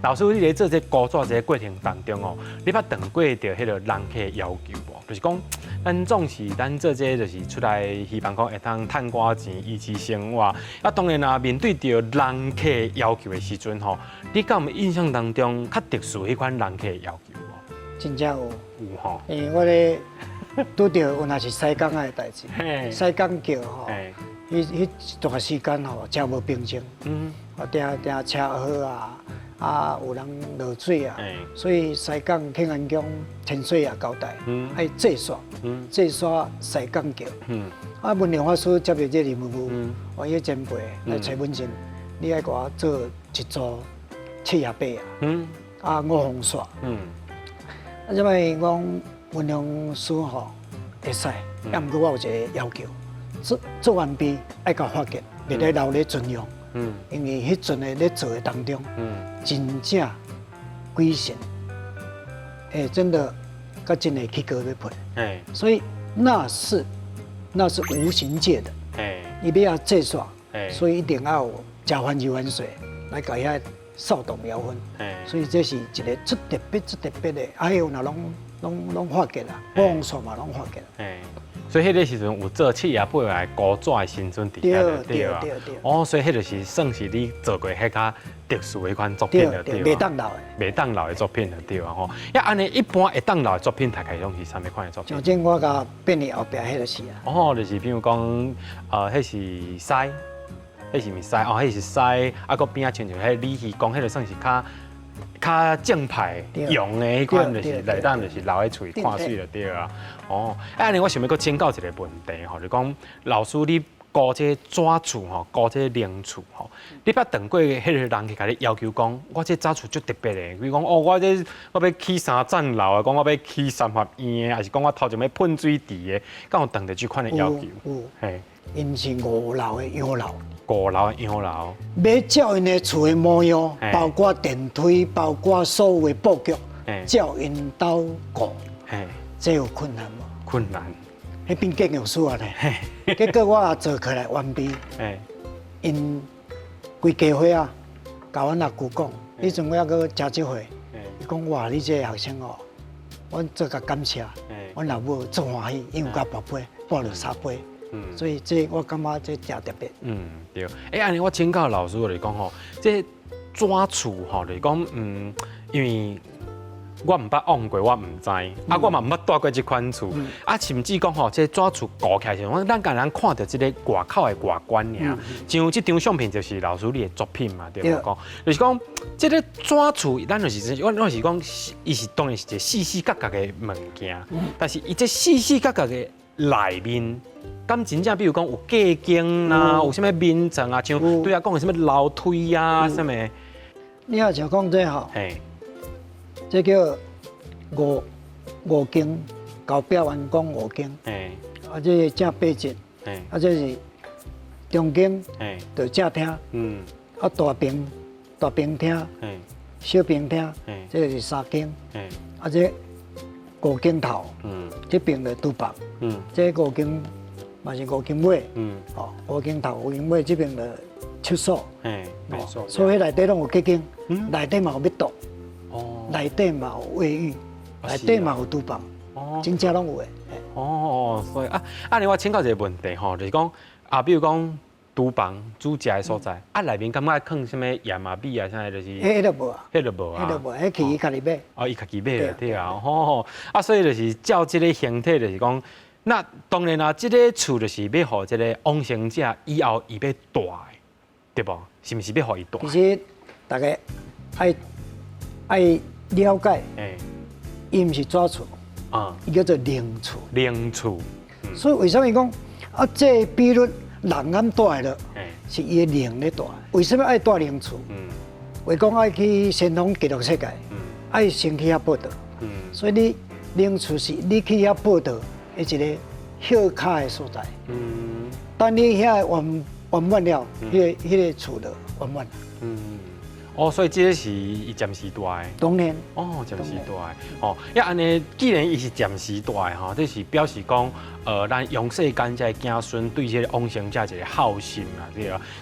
老师，你咧做这古早这个过程当中哦，你捌碰过着迄个人客的要求无？就是讲，咱总是咱做这就是出来希望讲会当趁寡钱维持生活。啊，当然啦，面对着人客要求的时阵吼，你敢有印象当中较特殊迄款人客要求无？真正有，有吼。因为我咧拄着有若是西港仔的代志，西港桥吼，迄一段时间吼，真无平静，定车祸啊，有人落水啊，所以西港庆安宫天水也交代，爱制刷西港桥。啊，文良法师接到这任务，我迄前辈来找文静，你爱给我做一组七叶八啊，五红刷。啊，因为讲文良师吼会使，也毋过我有一个要求，做完毕爱甲发给，袂咧留咧尊用。因为迄阵的咧做的当中，真正鬼神，真的，甲真会起高要配，所以那是无形界的，你要制刷，所以一定要有加番油番水来搞遐扫动摇分，所以这是一个出特别的，还有那拢发给啦，网刷嘛拢发给啦。所以迄个时阵有做七叶八的古早的新村伫遐对啊。哦，所以迄就是算是你做过迄较特殊的一款作品了对啊。袂当老的。袂当老的作品了对啊吼。呀，安尼一般会当老的作品，大概拢是啥物款的作品？像这我甲变你后壁迄个是啊。哦，就是比如讲，迄是西，迄是咪西？哦，迄是西，啊，搁边仔像迄李希公，迄个算是较正派用的迄款，就是内当就是留喺厝看水就对啊。哦，安尼我想要搁请教一个问题吼，就讲老师你搞这纸厝吼，搞这灵厝吼，你捌碰过迄个人去甲你要求讲，我这纸厝足特别的，比如讲哦，我要起3层楼啊，讲我要起3合院的，还是讲我头前要喷水池的，敢有碰到这款的要求？有，嘿，因是5楼的洋楼。5楼的洋楼，要照因的厝的模样，包括电梯，包括所有的布局，照因兜过，这有困难无？困难，迄变建筑师啊咧。结果我也做起来完毕，因规家伙啊，甲阮阿舅讲，迄阵我还阁食这会，伊讲哇，你这个学生哦，阮做甲感谢，阮老母足欢喜，因为甲宝贝抱了3杯。所以这我感觉这真特别。对。安尼我请教老师来讲吼，这纸厝吼来讲，因为我唔捌往过，我唔知，啊，我嘛唔捌住过这款厝，啊，甚至讲吼，这纸厝搞起来时，咱甲人看到这个外口的外观尔，像这张相片就是老师你的作品嘛，对无讲，就是讲这个纸厝，咱就是我是讲，伊是当然是一个细细角角的物件，但是伊这细细角角的内面。咁真正，比如讲有隔间啦，有啥物面层啊，像对啊讲的什么楼梯啊，啥物。你也像讲这吼，这叫五间，高标员讲5间，啊，这正8间，啊，这是中间，就正厅，啊，大平厅，小平厅，这是3间，啊，这5间头，这边就厨房，这5间。嘛是5间尾，5间头、5间尾这边的厕所，所以内底拢有隔间，内底嘛有浴室，内底嘛有卫浴，内底嘛有厨房，真正拢有诶。所以安尼我请教一个问题吼，就是讲比如讲厨房煮食的所在，内面敢爱放什么盐啊、米啊，啥就是？迄都无啊，迄都无啊，迄去伊家己买。伊家己买的对啊，所以就是照这个形体，就是讲。那当然啦，这个厝就是要予这个往生者以后伊要大的，对不？是毋是要予伊大？其实大家爱了解，伊毋是纸厝，伊叫做灵厝。灵厝，所以为什么讲这比如人敢住的，是伊的灵咧住。为什么爱住灵厝？为讲爱去先锋极乐世界，爱先去遐报道。所以你灵厝是你去遐报道。一个歇卡的所在，等你遐完满了，迄个厝就完满了。所以这是伊暂时住的。当然。暂时住的。因安尼，既然伊是暂时住的吼，这是表示讲，咱用世间这子孙对这个往生者一个孝心啦，对啊。